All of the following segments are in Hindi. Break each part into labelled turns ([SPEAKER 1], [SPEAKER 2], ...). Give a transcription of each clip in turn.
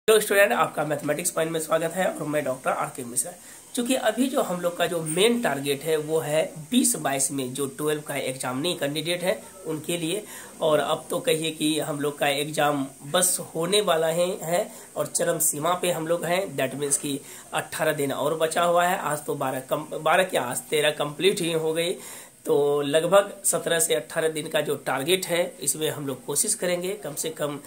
[SPEAKER 1] हेलो स्टूडेंट, आपका मैथमेटिक्स पॉइंट में स्वागत है और मैं डॉक्टर आर.के. मिश्रा। चूंकि अभी जो हम लोग का जो मेन टारगेट है वो है 20-22 में जो 12 का एग्जाम नहीं कैंडिडेट है उनके लिए। और अब तो कहिए कि हम लोग का एग्जाम बस होने वाला है और चरम सीमा पे हम लोग हैं। दैट मीन्स कि 18 दिन और बचा हुआ है। आज तो 13 कंप्लीट ही हो गई। तो लगभग 17 से 18 दिन का जो टारगेट है इसमें हम लोग कोशिश करेंगे कम से कम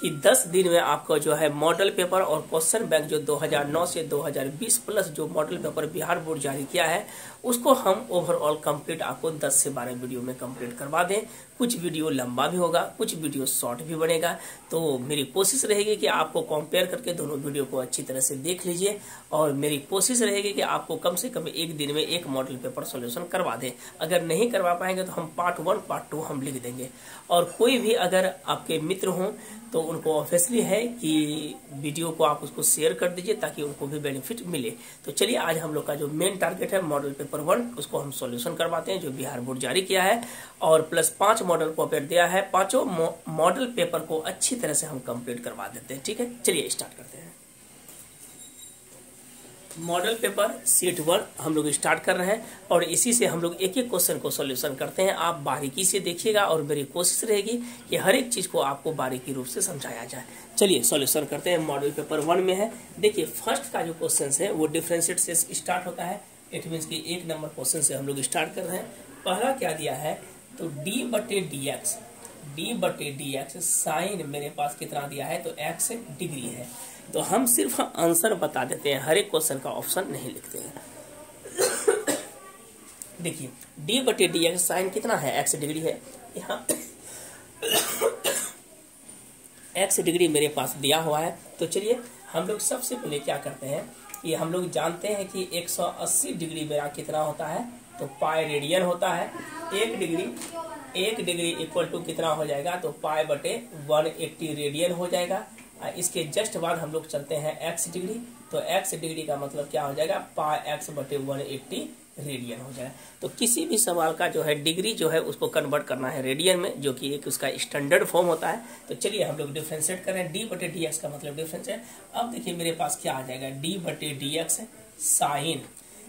[SPEAKER 1] कि 10 दिन में आपको जो है मॉडल पेपर और क्वेश्चन बैंक जो 2009 से 2020 प्लस जो मॉडल पेपर बिहार बोर्ड जारी किया है उसको हम ओवरऑल कंप्लीट आपको 10 से 12 वीडियो में कंप्लीट करवा दें। कुछ वीडियो लंबा भी होगा, कुछ वीडियो शॉर्ट भी बनेगा। तो मेरी कोशिश रहेगी कि आपको कंपेयर करके दोनों वीडियो को अच्छी तरह से देख लीजिए और मेरी कोशिश रहेगी कि आपको कम से कम एक दिन में एक मॉडल पेपर सॉल्यूशन करवा दें। अगर नहीं करवा पाएंगे तो हम पार्ट 1 पार्ट 2 हम लिख देंगे। और कोई भी अगर आपके मित्र हों तो उनको ऑब्वियसली है कि वीडियो को आप उसको शेयर कर दीजिए ताकि उनको भी बेनिफिट मिले। तो चलिए आज हम लोग का जो मेन टारगेट है मॉडल पेपर 1 उसको हम सॉल्यूशन करवाते हैं जो बिहार बोर्ड जारी किया है और प्लस 5 मॉडल पेपर दिया है। पांचों मॉडल पेपर को अच्छी तरह से हम कंप्लीट करवा देते हैं। ठीक है, चलिए स्टार्ट करते हैं। मॉडल पेपर सीट 1 हम लोग स्टार्ट कर रहे हैं और इसी से हम लोग एक एक क्वेश्चन को सॉल्यूशन करते हैं। आप बारीकी से देखिएगा और मेरी कोशिश रहेगी कि हर एक चीज को आपको बारीकी रूप से समझाया जाए। चलिए सॉल्यूशन करते हैं। मॉडल पेपर 1 में है, देखिए फर्स्ट का जो क्वेश्चन है वो डिफरेंशिएट से स्टार्ट होता है। इट मीन्स कि 1 नंबर क्वेश्चन से हम लोग स्टार्ट कर रहे हैं। पहला क्या दिया है तो d बटे dx साइन मेरे पास कितना दिया है तो x डिग्री है। तो हम सिर्फ आंसर बता देते हैं, हर एक क्वेश्चन का ऑप्शन नहीं लिखते हैं। देखिए d बटे dx साइन कितना है x डिग्री है। यहाँ x डिग्री मेरे पास दिया हुआ है। तो चलिए हम लोग सबसे पहले क्या करते हैं कि हम लोग जानते हैं कि 180 डिग्री मेरा कितना होता है तो पाई रेडियन होता है। 1 डिग्री इक्वल टू कितना हो जाएगा तो पाई बटे 180 रेडियन हो जाएगा। इसके जस्ट बाद हम लोग चलते हैं x डिग्री। तो x डिग्री का मतलब क्या हो जाएगा पाई x बटे 180 रेडियन हो जाएगा। तो किसी भी सवाल का जो है डिग्री जो है उसको कन्वर्ट करना है रेडियन में, जो कि एक उसका स्टैंडर्ड फॉर्म होता है। तो चलिए हम लोग डिफरेंशिएट करें। d बटे dx का मतलब डिफरेंस है। अब देखिए मेरे पास क्या आ जाएगा d बटे dx साइन।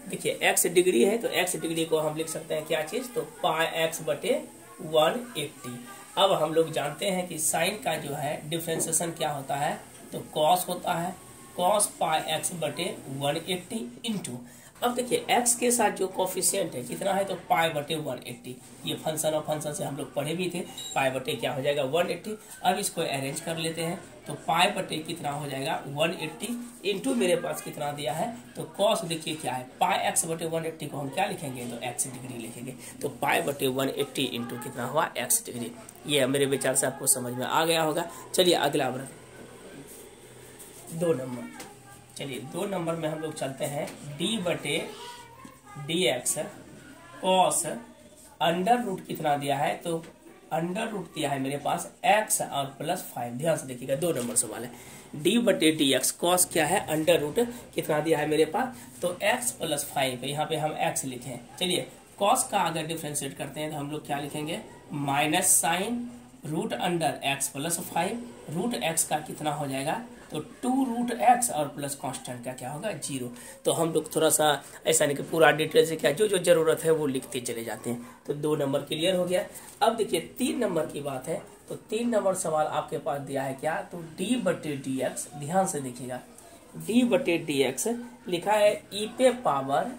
[SPEAKER 1] देखिए x डिग्री है तो x डिग्री को हम लिख सकते हैं क्या चीज तो पाई x बटे 180। अब हम लोग जानते हैं कि साइन का जो है डिफरेंशिएशन क्या होता है तो कॉस होता है। कॉस पाई x बटे 180 इंटू, अब देखिए x के साथ जो कोफिशिएंट है कितना है तो पाई बटे 180। ये फंक्शन और फंक्शन से हम लोग पढ़े भी थे। पाई बटे क्या हो जाएगा 180। अब इसको अरेंज कर लेते हैं तो पाई बटे कितना हो जाएगा 180 इंटू मेरे पास कितना दिया है तो कॉस देखिए क्या है पाई x बटे 180 को हम क्या लिखेंगे तो x डिग्री लिखेंगे। तो पाई बटे 180 इंटू कितना हुआ x डिग्री। ये मेरे विचार से आपको समझ में आ गया होगा। चलिए अगला वर्ग 2 नंबर। चलिए 2 नंबर में हम लोग चलते हैं d बटे dx कॉस अंडर रूट कितना दिया है तो अंडर रूट दिया है मेरे पास x और प्लस 5। ध्यान से देखिएगा 2 नंबर सवाल है। d बटे dx कॉस क्या है अंडर रूट कितना दिया है मेरे पास तो x प्लस 5। यहाँ पे हम x लिखें। चलिए कॉस का अगर डिफरेंशिएट करते हैं तो हम लोग क्या लिखेंगे minus sign root under x plus 5। Root x का कितना हो जाएगा तो 2 रूट x और प्लस कांस्टेंट का क्या होगा 0। तो हम लोग थोड़ा सा ऐसा नहीं कि पूरा डिटेल से क्या जो जो जरूरत है वो लिखते चले जाते हैं। तो 2 नंबर क्लियर हो गया। अब देखिए 3 नंबर की बात है तो 3 नंबर सवाल आपके पास दिया है क्या तो d बटे dx। ध्यान से देखिएगा d बटे dx लिखा है e पे पावर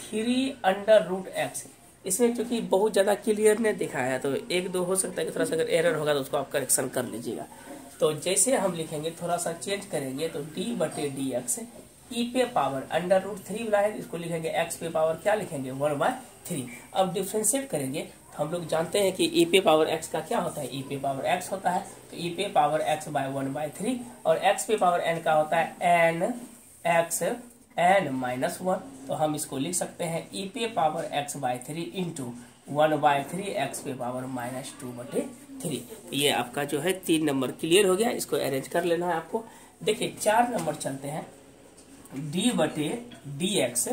[SPEAKER 1] 3 अंडर रूट x। इसमें क्योंकि बहुत ज्यादा क्लियर ने दिखाया है तो 1-2 हो सकता है कि थोड़ा सा अगर एरर होगा तो उसको आप करेक्शन कर लीजिएगा। तो जैसे हम लिखेंगे थोड़ा सा चेंज करेंगे तो d बटे dx e पे पावर अंडर रूट 3 मिला है इसको लिखेंगे x पे पावर क्या लिखेंगे 1/3। अब डिफरेंशिएट करेंगे तो हम लोग जानते हैं कि e पे पावर x का क्या होता है e पे पावर x होता है तो e पे पावर x बाय 1/3 और x पे पावर n का होता है n x n माइनस 1। तो हम इसको लिख सकते हैं e पे power x by 3 into 1/3 x पे पावर माइनस 2/3। ये आपका जो है 3 नंबर क्लियर हो गया। इसको अरेंज कर लेना है आपको। देखिए 4 नंबर चलते हैं d बटे dx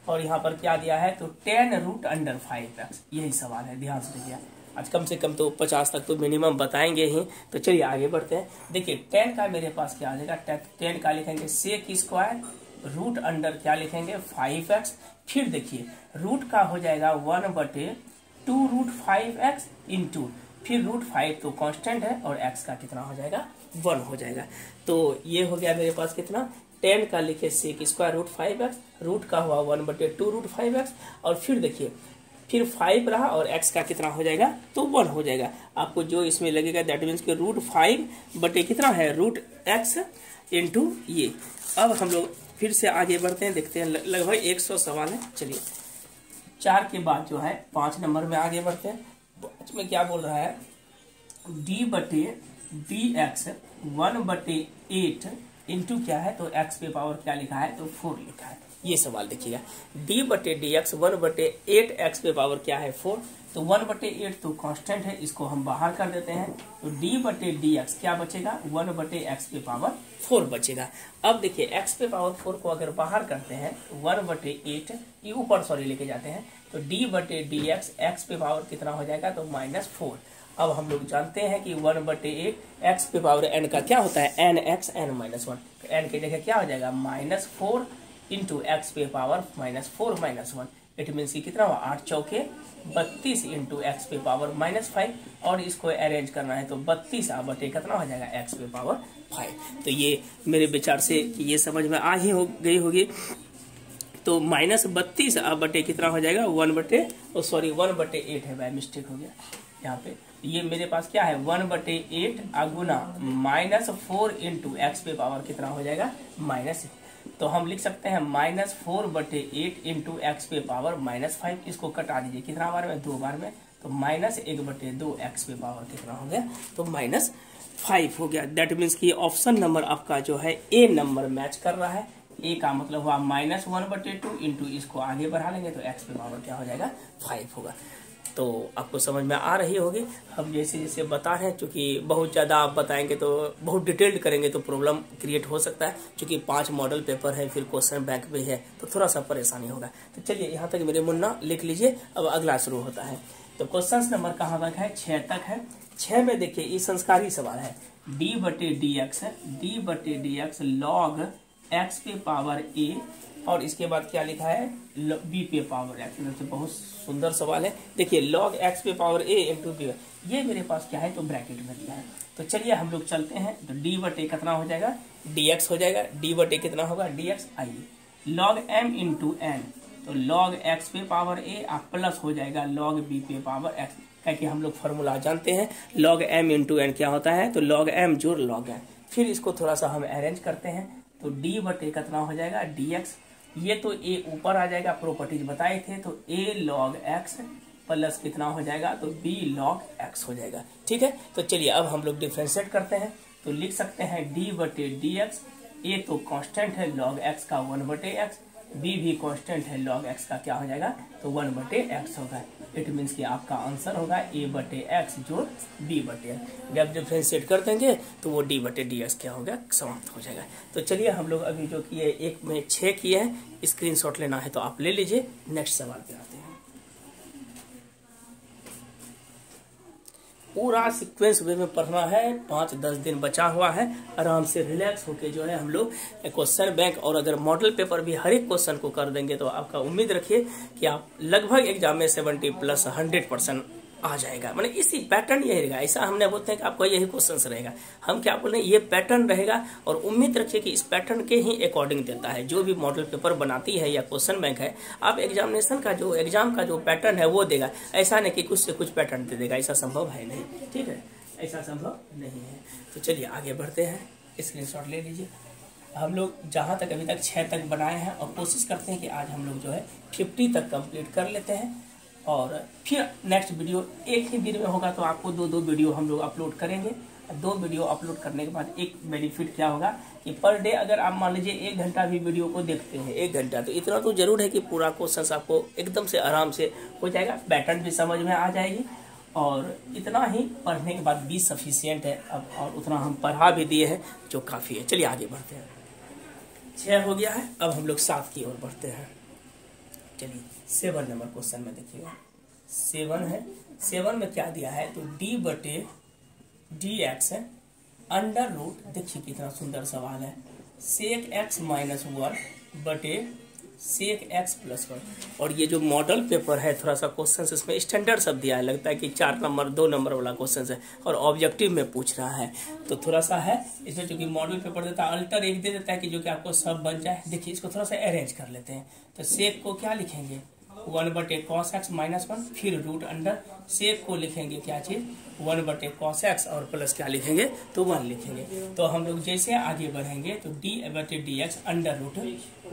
[SPEAKER 1] और यहाँ पर क्या दिया है तो 10 रूट अंडर 5x। यही सवाल है, ध्यान से देखिए आज कम से कम तो 50 तक तो मिनिमम बताएंगे ही। तो चलिए आगे बढ़ते हैं। देखिए 10 का मेरे पास क्या आ जाएगा, 10 का लिखेंगे सेक स्क्वायर, रूट अंडर क्या लिखेंगे 5x, फिर देखिए रूट का हो जाएगा 1/2 रूट 5x इंटू, फिर रूट 5 तो कांस्टेंट है और x का कितना हो जाएगा 1 हो जाएगा। तो ये हो गया मेरे पास कितना, 10 का लिखे sec square root 5x, root का हुआ 1/2 रूट 5x, और फिर देखिए फिर 5 रहा और x का कितना हो जाएगा तो 1 हो जाएगा। आपको जो इसमें लगेगा दैट मीन्स कि रूट 5 कितना है रूट x इंटू ये। अब हम लोग फिर से आगे बढ़ते हैं, देखते हैं लगभग 100 सवाल है। चलिए 4 के बाद जो है 5 नंबर में आगे बढ़ते हैं। इसमें क्या बोल रहा है, d/dx 1/8 इंटू क्या है तो x पे पावर क्या लिखा है तो 4 लिखा है। ये सवाल देखिएगा, d/dx 1/8 x पे पावर क्या है 4, तो 1/8 तो कांस्टेंट है, इसको हम बाहर कर देते हैं। तो d/dx क्या बचेगा 1/x पे पावर 4 बचेगा। अब देखिए x पे पावर 4 को अगर बाहर करते हैं 1/8 ये ऊपर सॉरी लेके जाते हैं, तो d/dx x पे पावर कितना हो जाएगा तो -4। अब हम लोग जानते हैं कि 1/8 x पे पावर n का क्या होता है nx n-1, तो n की जगह क्या हो जाएगा -4 इंटू एक्स पे पावर -4 -1, इट मीन्स की कितना हुआ 8 चौके 32 इंटू एक्स पे पावर -5, और इसको अरेंज करना है तो 32 बटे कितना हो जाएगा एक्स पे पावर 5। तो ये मेरे विचार से ये समझ में आ ही गई होगी। तो -32 बटे कितना हो जाएगा 1/8 है, बाय मिस्टेक हो गया यहाँ पे। ये मेरे पास क्या है 1/8 गुना -4 इंटू एक्स पे पावर कितना हो जाएगा -, तो हम लिख सकते हैं -4/8 इंटू एक्स पे पावर -5। इसको कटा दीजिए कितना बार में 2 बार में, तो -1/2 एक्स पे पावर कितना हो गया तो -5 हो गया। दैट मीन्स कि ऑप्शन नंबर आपका जो है ए नंबर मैच कर रहा है। ए का मतलब हुआ -1/2 इंटू इसको आगे बढ़ा लेंगे तो एक्स पे पावर क्या हो जाएगा 5 होगा। तो आपको समझ में आ रही होगी। हम जैसे जैसे बता रहे हैं, चूंकि बहुत ज़्यादा आप बताएंगे तो बहुत डिटेल्ड करेंगे तो प्रॉब्लम क्रिएट हो सकता है, क्योंकि 5 मॉडल पेपर है, फिर क्वेश्चन बैंक भी है, तो थोड़ा सा परेशानी होगा। तो चलिए यहाँ तक मेरे मुन्ना लिख लीजिए, अब अगला शुरू होता है। तो क्वेश्चन नंबर कहाँ तक है 6 तक है। 6 में देखिए ये संस्कारी सवाल है, d/dx log x पे पावर a, और इसके बाद क्या लिखा है b पे पावर x। तो बहुत सुंदर सवाल है। देखिए log x पे पावर a इंटू b, ये मेरे पास क्या है तो ब्रैकेट में दिया है। तो चलिए हम लोग चलते हैं, तो d/, कितना हो जाएगा dx हो जाएगा, d/, कितना होगा dx। आइए log m इंटू n, तो log x पे पावर a आप प्लस हो जाएगा log b पे पावर x, क्योंकि हम लोग फॉर्मूला जानते हैं log m इंटू n क्या होता है तो log m जोड़ log n। फिर इसको थोड़ा सा हम अरेंज करते हैं, तो d/, कितना हो जाएगा dx, ये तो a ऊपर आ जाएगा, प्रॉपर्टीज बताए थे, तो a log x प्लस कितना हो जाएगा तो b log x हो जाएगा। ठीक है, तो चलिए अब हम लोग डिफ्रेंशिएट करते हैं, तो लिख सकते हैं d/dx, a तो कांस्टेंट है log x का 1/x, b भी कांस्टेंट है log x का क्या हो जाएगा तो 1/x होगा। इट मीन्स कि आपका आंसर होगा a/x जोड़ b/x। जब डिफ्रेंशिएट कर देंगे तो वो d/dx क्या होगा समाप्त हो जाएगा। तो चलिए हम लोग अभी जो किए 1 में 6 किए हैं, स्क्रीनशॉट लेना है तो आप ले लीजिए। नेक्स्ट सवाल पे आते हैं। पूरा सीक्वेंस वे में पढ़ना है, 5-10 दिन बचा हुआ है, आराम से रिलैक्स होके जो है हम लोग क्वेश्चन बैंक और अगर मॉडल पेपर भी हर एक क्वेश्चन को कर देंगे तो आपका उम्मीद रखिए कि आप लगभग एग्जाम में 70+ 100% आ जाएगा। मतलब इसी पैटर्न यही रहेगा, ऐसा हमने बोलते हैं कि आपको यही क्वेश्चन रहेगा, हम क्या बोल रहे हैं ये पैटर्न रहेगा, और उम्मीद रखिए कि इस पैटर्न के ही अकॉर्डिंग देता है जो भी मॉडल पेपर बनाती है या क्वेश्चन बैंक है। आप एग्जामिनेशन का जो एग्जाम का जो पैटर्न है वो देगा, ऐसा नहीं कि कुछ से कुछ पैटर्न दे देगा, ऐसा संभव है नहीं। ठीक है, ऐसा संभव नहीं है। तो चलिए आगे बढ़ते हैं, स्क्रीनशॉट ले लीजिए। हम लोग जहाँ तक अभी तक 6 तक बनाए हैं और कोशिश करते हैं कि आज हम लोग जो है 50 तक कंप्लीट कर लेते हैं, और फिर नेक्स्ट वीडियो एक ही दिन में होगा, तो आपको 2-2 वीडियो हम लोग अपलोड करेंगे। 2 वीडियो अपलोड करने के बाद एक बेनिफिट क्या होगा कि पर डे अगर आप मान लीजिए 1 घंटा भी वीडियो को देखते हैं, 1 घंटा, तो इतना तो जरूर है कि पूरा क्वेश्चन आपको एकदम से आराम से हो जाएगा, पैटर्न भी समझ में आ जाएगी, और इतना ही पढ़ने के बाद भी सफिशियंट है अब, और उतना हम पढ़ा भी दिए हैं जो काफ़ी है। चलिए आगे बढ़ते हैं। 6 हो गया है, अब हम लोग 7 की ओर बढ़ते हैं। चलिए 7 नंबर क्वेश्चन में देखिएगा, 7 है। 7 में क्या दिया है, तो डी बटे डी एक्स है अंडर रूट, देखिए कितना सुंदर सवाल है, सेक एक्स माइनस 1 बटे सेक एक्स प्लस 1। और ये जो मॉडल पेपर है थोड़ा सा क्वेश्चन इसमें स्टैंडर्ड सब दिया है, लगता है कि 4 नंबर 2 नंबर वाला क्वेश्चन है और ऑब्जेक्टिव में पूछ रहा है, तो थोड़ा सा है इसमें। चूंकि मॉडल पेपर देता है अल्टर एक दे देता है कि जो कि आपको सब बन जाए। देखिए इसको थोड़ा सा अरेंज कर लेते हैं। तो सेक को क्या लिखेंगे, 1 बटे कॉस एक्स माइनस 1, फिर रूट अंडर सेक को लिखेंगे क्या चीज, 1 बटे कॉस एक्स और प्लस क्या लिखेंगे, तो 1 लिखेंगे। तो हम लोग जैसे आगे बढ़ेंगे तो डी बटे d x under root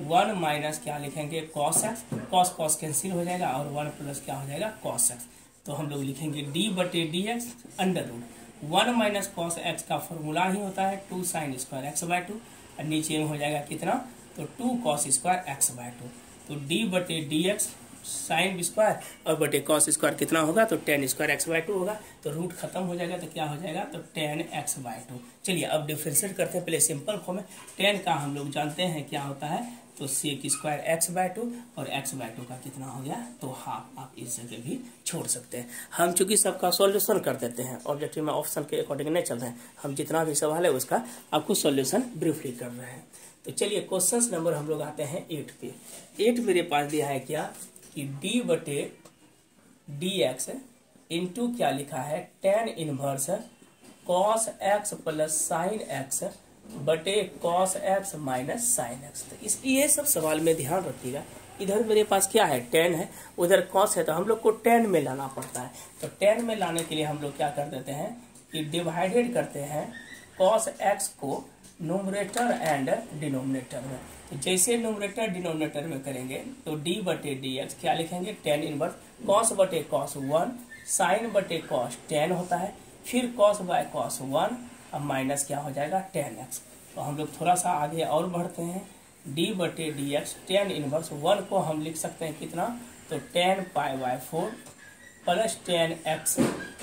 [SPEAKER 1] 1 minus क्या लिखेंगे, cos x, cos cos cancel हो जाएगा और 1 प्लस क्या हो जाएगा, कॉस एक्स। तो हम लोग लिखेंगे डी बटे d x under root 1 minus cos x का फॉर्मूला ही होता है 2 साइन स्क्वायर एक्स बाय 2, और नीचे में हो जाएगा कितना, तो 2 कॉस स्क्वायर एक्स बाय 2। तो डी बटे डी एक्स साइन स्क्वायर और बटे कॉस स्क्वायर कितना होगा, तो 10 स्क्वायर एक्स बाय 2 होगा। तो रूट खत्म हो जाएगा तो क्या हो जाएगा, तो 10 एक्स बाय 2। चलिए अब डिफ्रेंशिएट करते हैं। पहले सिंपल फॉर्म में 10 का हम लोग जानते हैं क्या होता है, तो सेक स्क्वायर एक्स बाय 2 और एक्स बाय 2 का कितना हो गया, तो हाफ। आप इस जगह भी छोड़ सकते हैं। हम चूंकि सबका सॉल्यूशन कर देते हैं, ऑब्जेक्टिव में ऑप्शन के अकॉर्डिंग नहीं चल रहे हैं, हम जितना भी सवाल है उसका आपको सॉल्यूशन ब्रीफली कर रहे हैं। तो चलिए क्वेश्चन नंबर हम लोग आते हैं 8 पे। 8 मेरे पास दिया है क्या कि डी बटे डी एक्स इंटू क्या लिखा है, tan inverse cos x plus sine x बटे cos x minus sine x. तो इस ये सब सवाल में ध्यान रखिएगा। इधर मेरे पास क्या है, tan है, उधर cos है, तो हम लोग को tan में लाना पड़ता है। तो tan में लाने के लिए हम लोग क्या कर देते हैं कि डिवाइडेड करते हैं cos x को न्यूमरेटर एंड डिनोमिनेटर में। तो जैसे न्यूमरेटर डिनोमिनेटर में करेंगे तो डी बटे डी एक्स क्या लिखेंगे, tan इनवर्स cos बटे cos 1 साइन बटे cos tan होता है, फिर cos बाय cos 1 अब माइनस क्या हो जाएगा, tan x। तो हम लोग थोड़ा सा आगे और बढ़ते हैं, डी बटे डी एक्स tan इनवर्स 1 को हम लिख सकते हैं कितना, तो tan pi by 4 plus tan x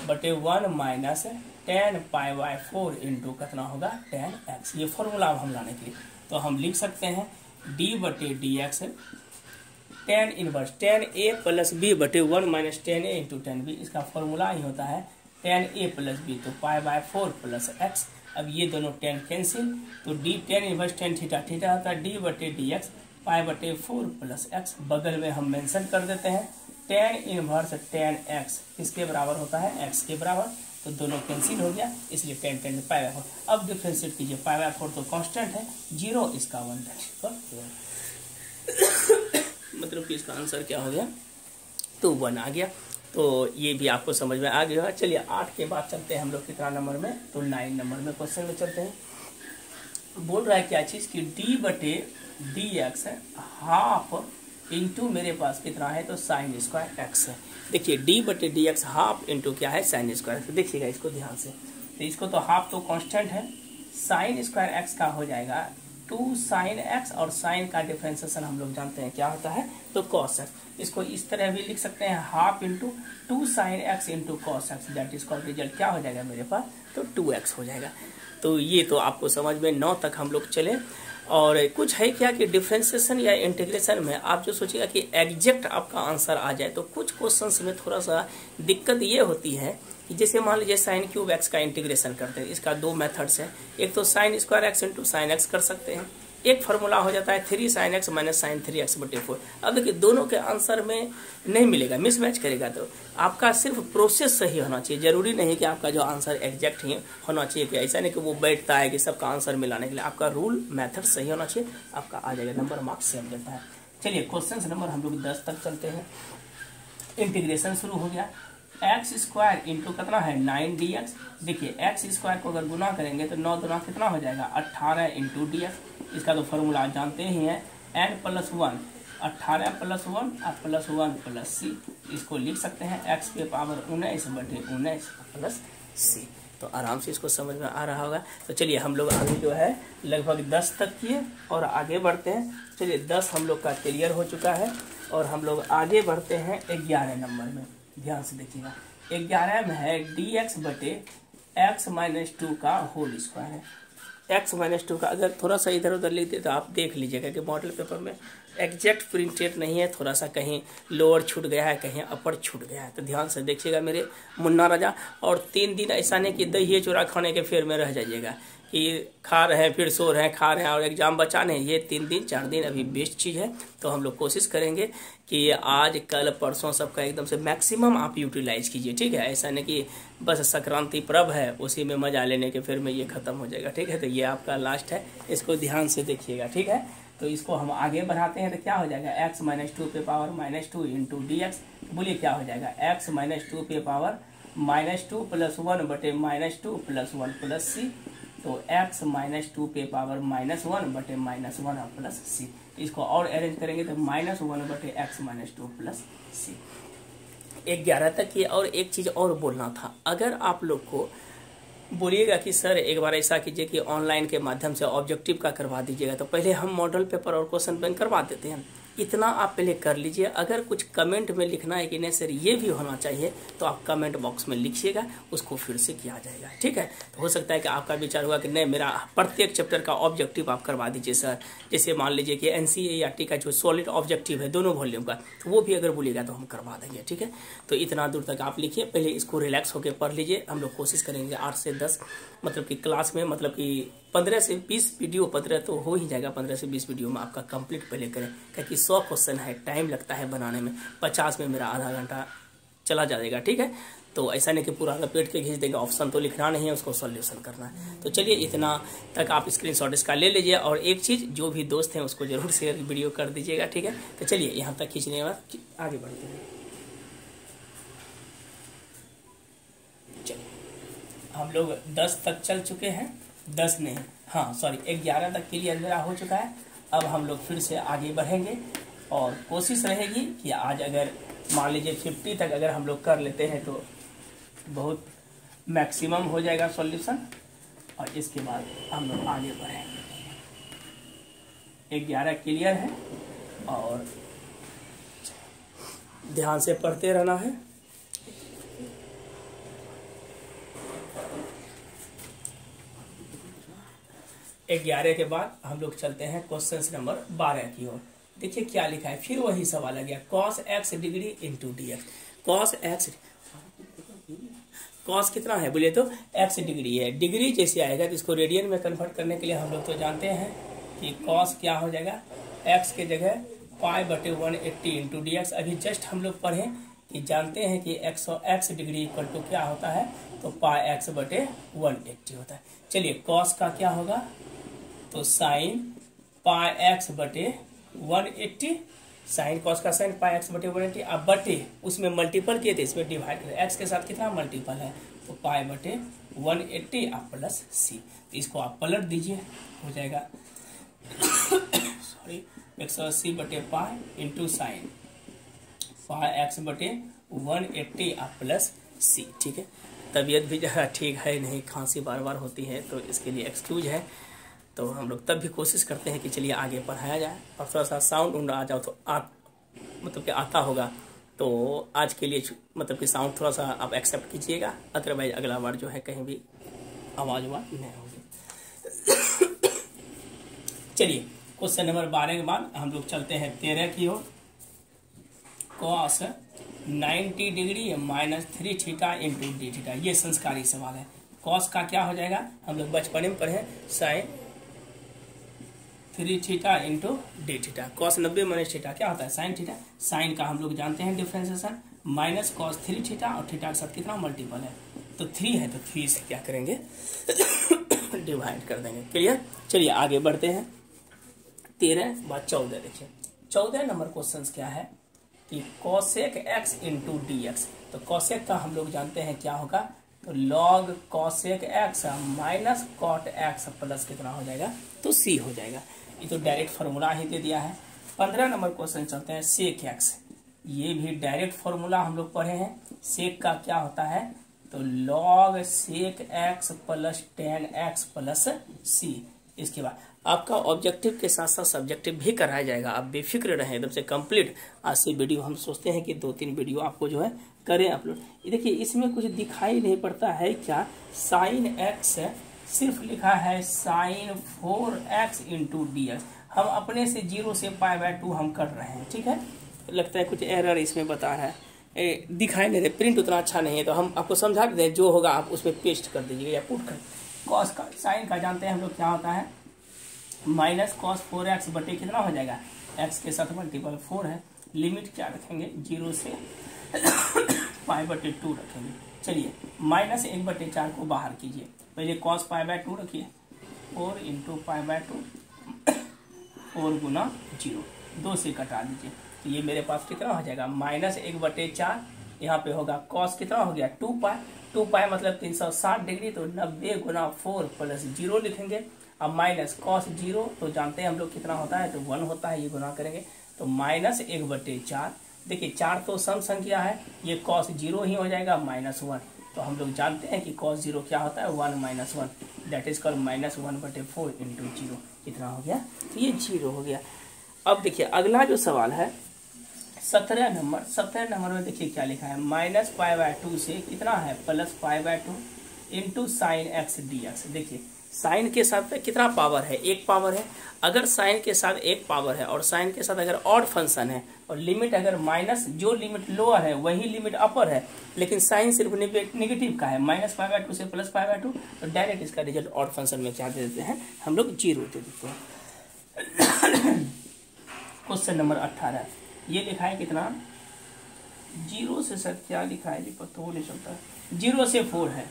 [SPEAKER 1] बटे 1 minus tan pi by 4 into कितना होगा, tan x। ये फॉर्मूला हम लाने के लिए तो हम लिख सकते हैं डी बटे d x tan inverse tan a plus b बटे 1 minus tan a into tan b। इसका फॉर्मूला ही होता है tan a प्लस बी, तो पाई बाय 4 प्लस x। अब ये दोनों tan कैंसिल, तो D tan inverse tan theta theta होता है डी बटे डी एक्स पाई बटे 4 प्लस x। बगल में हम मेंशन कर देते हैं tan इनवर्स tan x किसके बराबर होता है, x के बराबर। तो दोनों कैंसिल हो गया, इसलिए tan tan पाई बाय 4। अब डिफरेंशिएट कीजिए, पाई बाय 4 तो कांस्टेंट है, 0 इसका 1 मतलब कि इसका आंसर क्या हो गया, तो 1 आ गया। तो ये भी आपको समझ में आ गया। चलिए 8 के बाद चलते हैं हम लोग कितना नंबर में, तो 9 नंबर में क्वेश्चन में चलते हैं। बोल रहा है क्या चीज की डी बटे डी एक्स हाफ इंटू मेरे पास कितना है, तो साइन स्क्वायर एक्स है। देखिए डी बटे डी एक्स हाफ इंटू क्या है, साइन स्क्वायर। तो देखिएगा इसको ध्यान से, तो इसको तो हाफ तो कांस्टेंट है, साइन स्क्वायर एक्स का हो जाएगा 2 साइन एक्स, और साइन का डिफरेंशिएशन हम लोग जानते हैं क्या होता है, तो कॉस एक्स। इसको इस तरह भी लिख सकते हैं half into 2 sine x into cos x, that is called result क्या हो जाएगा मेरे पास, तो 2x हो जाएगा। तो ये तो आपको समझ में 9 तक हम लोग चले। और कुछ है क्या कि डिफरेंशिएशन या इंटीग्रेशन में आप जो सोचिएगा कि एग्जैक्ट आपका आंसर आ जाए, तो कुछ क्वेश्चंस में थोड़ा सा दिक्कत ये होती है कि जैसे मान लीजिए साइन क्यूब एक्स का इंटीग्रेशन करते हैं, इसका 2 मेथड्स है। एक तो sine square x into sine x कर सकते हैं, एक फार्मूला हो जाता है 3 sine x minus sign 3x बटे 4। अब देखिए दोनों के आंसर में नहीं मिलेगा, मिसमैच करेगा। तो आपका सिर्फ प्रोसेस सही होना चाहिए, जरूरी नहीं कि आपका जो आंसर एग्जैक्ट ही होना चाहिए। कि ऐसा नहीं कि वो बैठता है कि सबका आंसर मिलाने के लिए, आपका रूल मेथड सही होना चाहिए, आपका आ जाएगा, नंबर मार्क्स सेम देता है। चलिए क्वेश्चन नंबर हम लोग 10 तक चलते हैं। इंटीग्रेशन शुरू हो गया, एक्स स्क्वायर इंटू कितना है 9dx। देखिए एक्स स्क्वायर को अगर गुना करेंगे तो 9 गुना कितना हो जाएगा 18 इंटू dx। इसका तो फॉर्मूला जानते ही हैं n प्लस 1, 18 प्लस 1 और प्लस 1 प्लस c। इसको लिख सकते हैं x के पावर 19 बटे 19 प्लस c। तो आराम से इसको समझ में आ रहा होगा। तो चलिए हम लोग आगे जो है लगभग 10 तक किए और आगे बढ़ते हैं। चलिए 10 हम लोग का क्लियर हो चुका है और हम लोग आगे बढ़ते हैं 11 नंबर में। ध्यान से देखिएगा, 11 में है dx बटे x माइनस 2 का होल स्क्वायर है। x-2 का अगर थोड़ा सा इधर उधर लिख दे तो आप देख लीजिएगा कि मॉडल पेपर में एग्जैक्ट प्रिंटेड नहीं है, थोड़ा सा कहीं लोअर छूट गया है, कहीं अपर छूट गया है, तो ध्यान से देखिएगा मेरे मुन्ना राजा। और 3 दिन ऐसा नहीं कि दही चूड़ा खाने के फेर में रह जाइएगा कि खा रहे हैं फिर सो रहे हैं, खा रहे हैं और एग्जाम बचाने। ये 3 दिन 4 दिन अभी बेस्ट चीज़ है, तो हम लोग कोशिश करेंगे कि आज कल परसों सबका एकदम से मैक्सिमम आप यूटिलाइज कीजिए, ठीक है। ऐसा नहीं कि बस संक्रांति पर्व है उसी में मजा लेने के फिर में ये खत्म हो जाएगा, ठीक है। तो ये आपका लास्ट है, इसको ध्यान से देखिएगा, ठीक है। तो इसको हम आगे बढ़ाते हैं तो क्या हो जाएगा, x-2 पे पावर -2 इंटू dx। बोलिए क्या हो जाएगा, x-2 पे पावर -2 + 1 बटे -2 + 1 + c। तो x-2 पे पावर -1 बटे -1 प्लस c। इसको और अरेंज करेंगे तो -1 बटे x-2 प्लस c। 11 तक की। और एक चीज़ और बोलना था, अगर आप लोग को बोलिएगा कि सर एक बार ऐसा कीजिए कि ऑनलाइन के माध्यम से ऑब्जेक्टिव का करवा दीजिएगा, तो पहले हम मॉडल पेपर और क्वेश्चन बैंक करवा देते हैं। इतना आप पहले कर लीजिए। अगर कुछ कमेंट में लिखना है कि नहीं सर ये भी होना चाहिए, तो आप कमेंट बॉक्स में लिखिएगा, उसको फिर से किया जाएगा, ठीक है। तो हो सकता है कि आपका विचार हुआ कि नहीं मेरा प्रत्येक चैप्टर का ऑब्जेक्टिव आप करवा दीजिए सर। जैसे मान लीजिए कि NCERT का जो सॉलिड ऑब्जेक्टिव है दोनों वॉल्यूम का, तो वो भी अगर बोलिएगा तो हम करवा देंगे, ठीक है। तो इतना दूर तक आप लिखिए, पहले इसको रिलैक्स होकर पढ़ लीजिए। हम लोग कोशिश करेंगे 8 से 10 मतलब कि क्लास में, मतलब कि 15 से 20 वीडियो, 15 तो हो ही जाएगा, 15 से 20 वीडियो में आपका कंप्लीट पहले करें, क्योंकि 100 क्वेश्चन है, टाइम लगता है बनाने में। 50 में मेरा आधा घंटा चला जाएगा, ठीक है। तो ऐसा नहीं कि पूरा लपेट के खींच देंगे, ऑप्शन तो लिखना नहीं है, उसको सॉल्यूशन करना है। तो चलिए इतना तक आप स्क्रीनशॉट इसका ले लीजिए। और एक चीज़, जो भी दोस्त हैं उसको जरूर शेयर वीडियो कर दीजिएगा, ठीक है। तो चलिए यहाँ तक खींचने के बाद आगे बढ़ते हैं। हम लोग 10 तक चल चुके हैं, 10 नहीं, हाँ सॉरी 11 तक क्लियर मेरा हो चुका है। अब हम लोग फिर से आगे बढ़ेंगे और कोशिश रहेगी कि आज अगर मान लीजिए 50 तक अगर हम लोग कर लेते हैं तो बहुत मैक्सिमम हो जाएगा सॉल्यूशन, और इसके बाद हम लोग आगे बढ़ेंगे। 11 क्लियर है और ध्यान से पढ़ते रहना है। एक 11 के बाद हम लोग चलते हैं क्वेश्चन नंबर 12 की ओर। देखिए क्या लिखा है, फिर वही सवाल आ गया, cos x degree into dx। cos कितना है बोलिए तो x डिग्री है। डिग्री जैसे आएगा तो इसको रेडियन में कन्वर्ट करने के लिए हम लोग तो जानते हैं कि cos क्या हो जाएगा, x के जगह π/180 इंटू dx। अभी जस्ट हम लोग पढ़े कि जानते हैं कि x डिग्री इक्वल टू क्या होता है, तो πx/180 होता है। चलिए cos का क्या होगा, तो sin πx/180, साइन कॉस का साइन πx/180। अब बटे उसमें मल्टीपल किए थे, इसमें डिवाइड करें, x के साथ कितना मल्टीपल है, तो π/180 आप प्लस c। तो इसको आप पलट दीजिए, हो जाएगा सॉरी 180/π इंटू साइन πx/180 आप प्लस c, ठीक है। तबीयत भी ज़रा ठीक है नहीं, खांसी बार बार होती है, तो इसके लिए एक्सक्यूज है। तो हम लोग तब भी कोशिश करते हैं कि चलिए आगे पढ़ाया जाए और थोड़ा सा साउंड उंड आ जाओ तो मतलब कि आता होगा, तो आज के लिए मतलब कि साउंड थोड़ा सा आप एक्सेप्ट कीजिएगा, अदरवाइज अगला बार जो है कहीं भी आवाज़ नहीं होगी। चलिए क्वेश्चन नंबर 12 के बाद हम लोग चलते हैं 13 की ओर। cos 90 degree -3 theta into D theta, ये संस्कारी सवाल है। cos का क्या हो जाएगा, हम लोग बचपन में पढ़े sin 3 theta into D theta. cos 90 - theta क्या होता है, sin थीटा। sin का हम लोग जानते हैं डिफ्रेंसिएशन, माइनस cos 3 थीटा और थीटा के साथ कितना मल्टीपल है, तो 3 है, तो 3 से क्या करेंगे डिवाइड कर देंगे। क्लियर। चलिए आगे बढ़ते हैं। 13 बाद 14 देखिए। 14 नंबर क्वेश्चन क्या है कि cosec x into D x. तो cosec का हम लोग जानते हैं क्या होगा, तो log cosec x minus cot x plus कितना हो जाएगा, तो c हो जाएगा। ये तो डायरेक्ट फार्मूला ही दे दिया है। 15 नंबर क्वेश्चन चलते हैं sec x। ये भी डायरेक्ट फार्मूला हम लोग पढ़े हैं। sec का क्या होता है, तो log sec x plus tan x plus c। इसके बाद आपका ऑब्जेक्टिव के साथ साथ सब्जेक्टिव भी कराया जाएगा, आप बेफिक्र रहें एकदम से कंप्लीट। आज से वीडियो हम सोचते हैं कि 2-3 वीडियो आपको जो है करें अपलोड। ये देखिए इसमें कुछ दिखाई नहीं पड़ता है क्या, sin x सिर्फ लिखा है sin 4x इंटू dx। हम अपने से 0 से π/2 हम कर रहे हैं, ठीक है। लगता है कुछ एरर इसमें बता रहा है, दिखाई नहीं दे, प्रिंट उतना अच्छा नहीं है, तो हम आपको समझा देते हैं, जो होगा आप उसमें पेस्ट कर दीजिएगा या पुट कर। कॉस का साइन का जानते हैं हम लोग क्या होता है, माइनस कॉस 4x बटे कितना हो जाएगा, x के साथ मल्टीपल 4 है। लिमिट क्या रखेंगे, 0 से π/2 रखेंगे। चलिए माइनस 1/4 को बाहर कीजिए, पहले कॉस π/2 रखिए, 4 इंटू π/2, 4 गुना 0, 2 से कटा दीजिए, तो ये मेरे पास कितना हो जाएगा, माइनस 1/4, यहाँ पे होगा कॉस कितना हो गया 2π मतलब 360 डिग्री, तो 90 गुना 4 प्लस 0 लिखेंगे। अब माइनस कॉस 0 तो जानते हैं हम लोग कितना होता है, तो 1 होता है, ये गुना करेंगे तो माइनस 1/4। देखिए 4 तो सम संख्या है, ये कॉस 0 ही हो जाएगा -1, तो हम लोग जानते हैं कि कॉस 0 क्या होता है 1 - 1, दैट इज कॉल्ड -1/4 इंटू 0। कितना हो गया, तो ये 0 हो गया। अब देखिए अगला जो सवाल है 17 नंबर में देखिए क्या लिखा है, माइनस π/2 से कितना है plus π/2 into sine x dx। देखिए साइन के साथ कितना पावर है, एक पावर है। अगर साइन के साथ एक पावर है और साइन के साथ अगर ऑड फंक्शन है और लिमिट अगर माइनस, जो लिमिट लोअर है वही लिमिट अपर है, लेकिन साइन सिर्फ निगेटिव का है, माइनस π/2 से प्लस π/2, तो डायरेक्ट इसका रिजल्ट ऑड फंक्शन में क्या दे देते हैं हम लोग, 0 दे देते हैं। क्वेश्चन नंबर 18 ये लिखा है कितना, 0 से सर क्या लिखा है जी पता नहीं चलता, 0 से 4 है,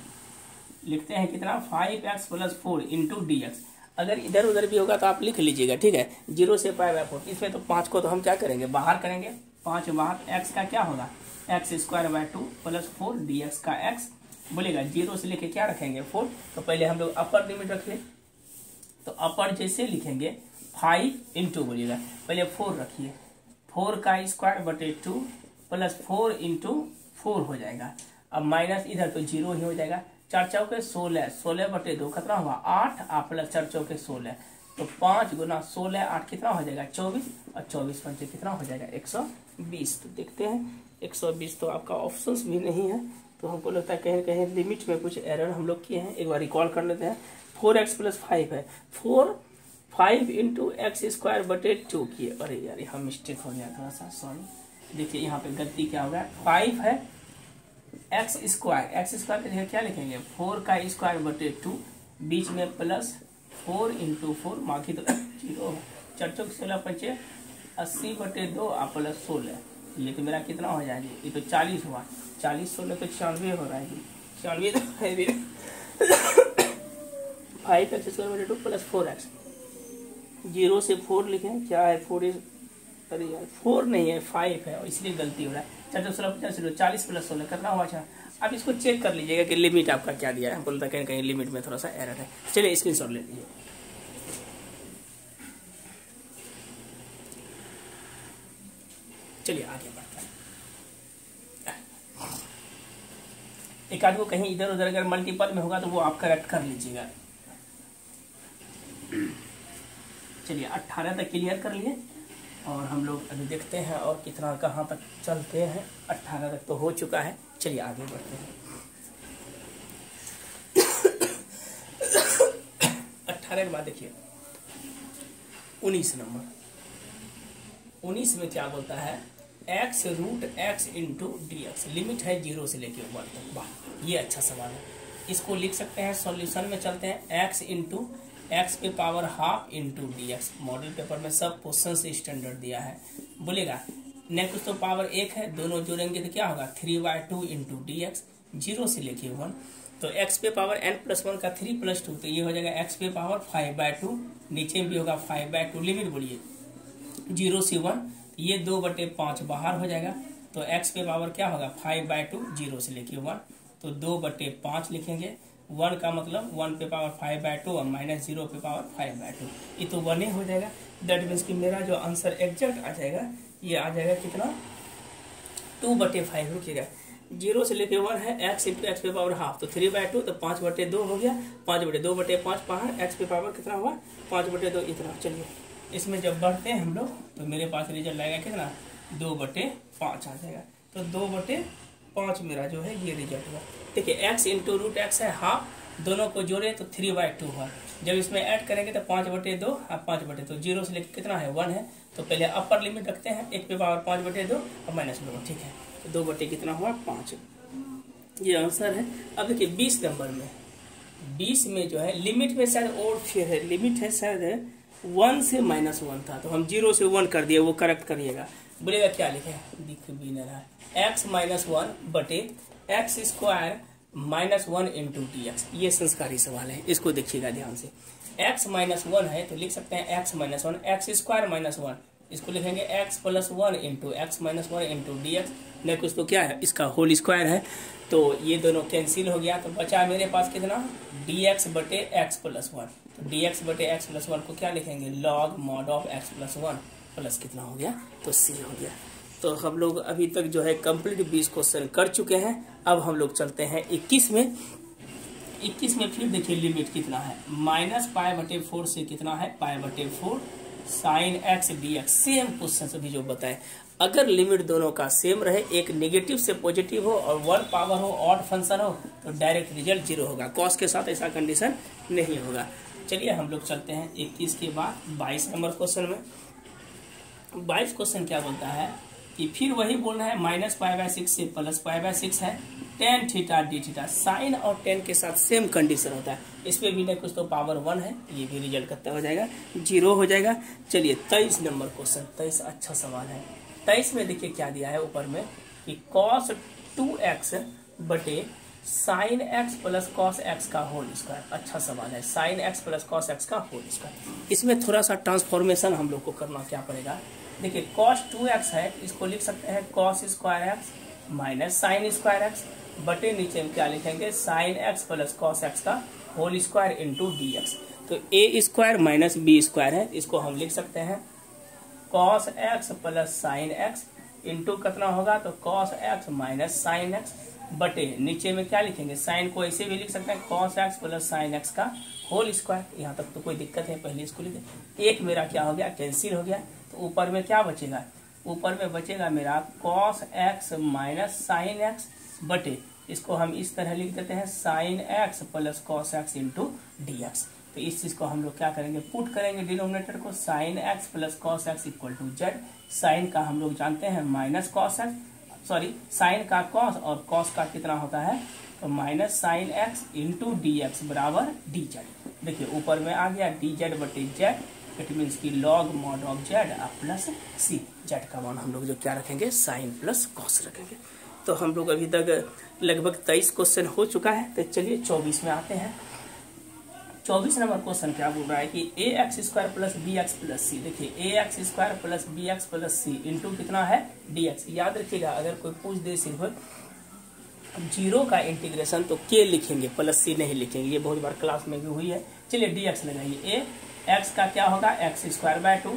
[SPEAKER 1] लिखते हैं कितना 5x + 4 इंटू dx। अगर इधर उधर भी होगा तो आप लिख लीजिएगा, ठीक है। 0 से π/4, इसमें तो 5 को तो हम क्या करेंगे, बाहर करेंगे, 5 बाहर, x का क्या होगा x² / 2 प्लस 4 dx का x बोलेगा, 0 से लेके क्या रखेंगे 4, तो पहले हम लोग अपर लिमिट रखिए, तो अपर जैसे लिखेंगे 5 इंटू बोलिएगा, पहले 4 रखिए, 4² / 2 प्लस 4 इंटू 4 हो जाएगा। अब माइनस इधर तो 0 ही हो जाएगा, 4 चौके 16, 16/2 कितना हुआ 8, आप प्लस 4 चौके 16, तो 5 गुना 16, 8 कितना हो जाएगा 24, और 24 पंचे कितना हो जाएगा 120। तो देखते हैं 120 तो आपका ऑप्शंस भी नहीं है, तो हमको लगता है कहीं कहीं लिमिट में कुछ एरर हम लोग किए हैं, एक बार रिकॉल कर लेते हैं। 4x + 5 है, 5 इंटू x² / 2 किए, अरे यार यहाँ मिस्टेक हो गया थोड़ा सा, सॉरी। देखिए यहाँ पे गलती क्या होगा, 5 है x² के जगह क्या लिखेंगे 4² / 2, बीच में प्लस 4 इंटू 4, बाकी तो 0, 4 चौक 16 पंचे 80/2 और प्लस 16, ये तो मेरा कितना हो जाएगा, ये तो 40 हुआ, 40 16 तो 96 हो रहा है, 96 तो है 5x² / 2 प्लस 4x, 0 से 4 लिखें, क्या है 4 इज, अरे यार 4 नहीं है 5 है, और इसलिए गलती हो रहा है। 4 16 50 40 प्लस 16 कितना हुआ, अच्छा। अब इसको चेक कर लीजिएगा कि लिमिट आपका क्या दिया है, हमको लगता है कहीं कहीं लिमिट में थोड़ा सा एरर है। चलिए स्क्रीनशॉट ले लीजिए। चलिए आगे बढ़ते हैं। एक आदमी को कहीं इधर उधर अगर मल्टीपल में होगा तो वो आप करेक्ट कर लीजिएगा। चलिए 18 तक क्लियर कर लिए, और हम लोग अभी देखते हैं और कितना कहाँ तक चलते हैं। 18 तक तो हो चुका है, चलिए आगे बढ़ते हैं। 18 के बाद देखिए 19 नंबर, 19 में क्या बोलता है, x√x इंटू dx, लिमिट है 0 से लेके 1 तक। वाह ये अच्छा सवाल है, इसको लिख सकते हैं। सॉल्यूशन में चलते हैं, x इंटू x पे power ½ into dx, model paper में सब क्वेश्चन से स्टैंडर्ड दिया है। बोलेगा नेक्स्ट तो पावर 1 है, दोनों जोड़ेंगे तो क्या होगा 3/2 इंटू dx, 0 से लेके 1, तो x पे पावर n+1 का 3 + 2, तो ये हो जाएगा x पे पावर 5/2, नीचे में भी होगा 5/2, लिमिट बोलिए 0 से 1, ये 2/5 बाहर हो जाएगा, तो x पे पावर क्या होगा 5/2, 0 से लेके 1, तो 2/5 लिखेंगे। 1 का मतलब 1 पे पावर 5/2 और -0 पे पावर 5/2, ये तो 1 ही हो जाएगा। दैट मीन्स कि मेरा जो आंसर एग्जैक्ट आ जाएगा, ये आ जाएगा कितना 2/5। रुकिएगा, 0 से लेके 1 है, x इंटू x पे पावर ½ तो 3/2, तो 5/2 हो गया, 5/2 बाहर, x पे पावर कितना हुआ 5/2 इतना। चलिए इसमें जब बढ़ते हैं हम लोग तो मेरे पास रिजल्ट आएगा कितना 2/5 आ जाएगा, तो 2/5 मेरा जो है ये रिजल्ट हुआ। देखिए x इंटू √x है ½ दोनों को जोड़े तो 3/2 हुआ। जब इसमें ऐड करेंगे तो 5/2 और 5/2, 0 से लेकर कितना है 1 है, तो पहले अपर लिमिट रखते हैं 1 पे पावर 5/2 और -2, ठीक है, तो 2 बटे कितना हुआ 5, ये आंसर है। अब देखिए 20 नंबर में, 20 में जो है लिमिट में शायद और फिर है, लिमिट है शायद 1 से -1 था, तो हम 0 से 1 कर दिए, वो करेक्ट करिएगा। बोलेगा क्या लिखे, दिख भी नहीं रहा है, x -1 बटे x स्क्वायर -1 इंटू dx, ये संस्कारी सवाल है, इसको देखिएगा ध्यान से। x -1 है तो लिख सकते हैं x -1, x स्क्वायर -1, इसको लिखेंगे x + 1 into x -1 into dx, नहीं कुछ तो क्या है, इसका होल स्क्वायर है, तो ये दोनों कैंसिल हो गया, तो बचा मेरे पास कितना dx बटे x + 1, तो dx बटे x + 1 को क्या लिखेंगे, log mod of x + 1 plus कितना हो गया, तो c हो गया। तो हम लोग अभी तक जो है कंप्लीट 20 क्वेश्चन कर चुके हैं। अब हम लोग चलते हैं 21 में। 21 में फिर देखिए लिमिट कितना है, -π/4 से कितना है π/4 sin x dx, same question अभी जो बताए। अगर लिमिट दोनों का सेम रहे, एक नेगेटिव से पॉजिटिव हो और 1 पावर हो, ऑड फंक्शन हो, तो डायरेक्ट रिजल्ट 0 होगा। कॉस के साथ ऐसा कंडीशन नहीं होगा। चलिए हम लोग चलते हैं 21 के बाद 22 नंबर क्वेश्चन में। 22 क्वेश्चन क्या बोलता है कि फिर वही बोलना है -π/6 से +π/6 है, tan theta d theta, sine और tan के साथ सेम कंडीशन होता है, इसमें भी नहीं कुछ तो पावर 1 है, ये भी रिजल्ट कितना हो जाएगा, 0 हो जाएगा। चलिए 23 नंबर क्वेश्चन, 23 अच्छा सवाल है। 23 में देखिए क्या दिया है ऊपर में कि cos 2x बटे sin x + cos x का होल स्क्वायर, अच्छा सवाल है, sin x + cos x का होल स्क्वायर। इसमें थोड़ा सा ट्रांसफॉर्मेशन हम लोग को करना क्या पड़ेगा, देखिए cos 2x है, इसको लिख सकते हैं cos square x minus sin square x बटे नीचे में क्या लिखेंगे sin x + cos x का होल स्क्वायर इंटू dx, तो a square minus b square है, इसको हम लिख सकते हैं cos x + sin x into कितना होगा, तो cos x minus sin x बटे नीचे में क्या लिखेंगे, साइन को ऐसे भी लिख सकते हैं cos x + sin x का होल स्क्वायर। यहाँ तक तो कोई दिक्कत है, पहले इसको लिखे। एक मेरा क्या हो गया, कैंसिल हो गया, तो ऊपर में क्या बचेगा, ऊपर में बचेगा मेरा cos x minus sin x बटे, इसको हम इस तरह लिख देते हैं sin x + cos x into dx। तो इस चीज को हम लोग क्या करेंगे, पुट करेंगे डिनोमिनेटर को, sin x + cos x = z, sign का हम लोग जानते हैं minus cos x, sorry sine का cos और cos का कितना होता है, तो minus sin x into dx बराबर dz। देखिए ऊपर में आ गया dz बटे z, इट मीन्स की log mod of z plus c, z का मान हम लोग जो क्या रखेंगे, sin + cos रखेंगे। तो हम लोग अभी तक लगभग 23 क्वेश्चन हो चुका है। तो चलिए 24 में आते हैं। 24 नंबर क्वेश्चन क्या बोल रहा है कि ax² + bx + c, देखिए ax² + bx + c इंटू कितना है dx। याद रखिएगा अगर कोई पूछ दे सिर्फ 0 का इंटीग्रेशन तो k लिखेंगे, प्लस c नहीं लिखेंगे, ये बहुत बार क्लास में भी हुई है। चलिए dx लगाइए, a x का क्या होगा x²/2,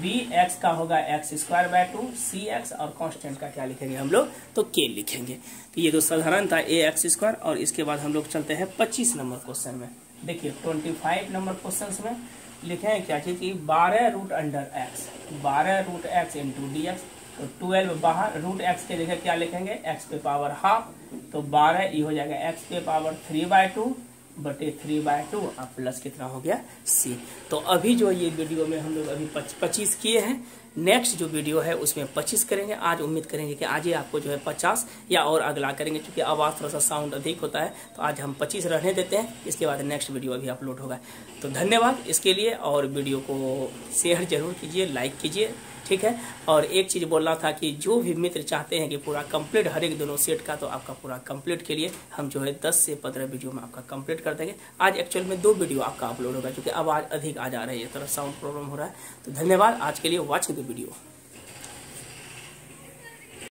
[SPEAKER 1] b x का होगा x²/2, c x और कांस्टेंट का क्या लिखेंगे हम लोग, तो k लिखेंगे। तो ये तो साधारण था ax²। और इसके बाद हम लोग चलते हैं 25 नंबर क्वेश्चन में। देखिए 25 नंबर क्वेश्चन में लिखे हैं क्या चीज की, 12√x, 12√x इंटू dx, तो 12 बाहर, √x के जगह क्या लिखेंगे, x पे पावर हाफ, तो 12 ये हो जाएगा x पे पावर 3/2 बटे 3/2 और प्लस कितना हो गया c। तो अभी जो ये वीडियो में हम लोग अभी 25 किए हैं, नेक्स्ट जो वीडियो है उसमें 25 करेंगे। आज उम्मीद करेंगे कि आज ही आपको जो है 50 या और अगला करेंगे, क्योंकि आवाज़ थोड़ा सा साउंड अधिक होता है, तो आज हम 25 रहने देते हैं। इसके बाद नेक्स्ट वीडियो अभी अपलोड होगा। तो धन्यवाद इसके लिए, और वीडियो को शेयर जरूर कीजिए, लाइक कीजिए, ठीक है। और एक चीज़ बोल रहा था कि जो भी मित्र चाहते हैं कि पूरा कंप्लीट हर एक दोनों सेट का, तो आपका पूरा कंप्लीट के लिए हम जो है 10 से 15 वीडियो में आपका कंप्लीट कर देंगे। आज एक्चुअल में 2 वीडियो आपका अपलोड होगा, क्योंकि आवाज़ अधिक आ जा रही है, थोड़ा साउंड प्रॉब्लम हो रहा है। तो धन्यवाद आज के लिए, वॉच द वीडियो।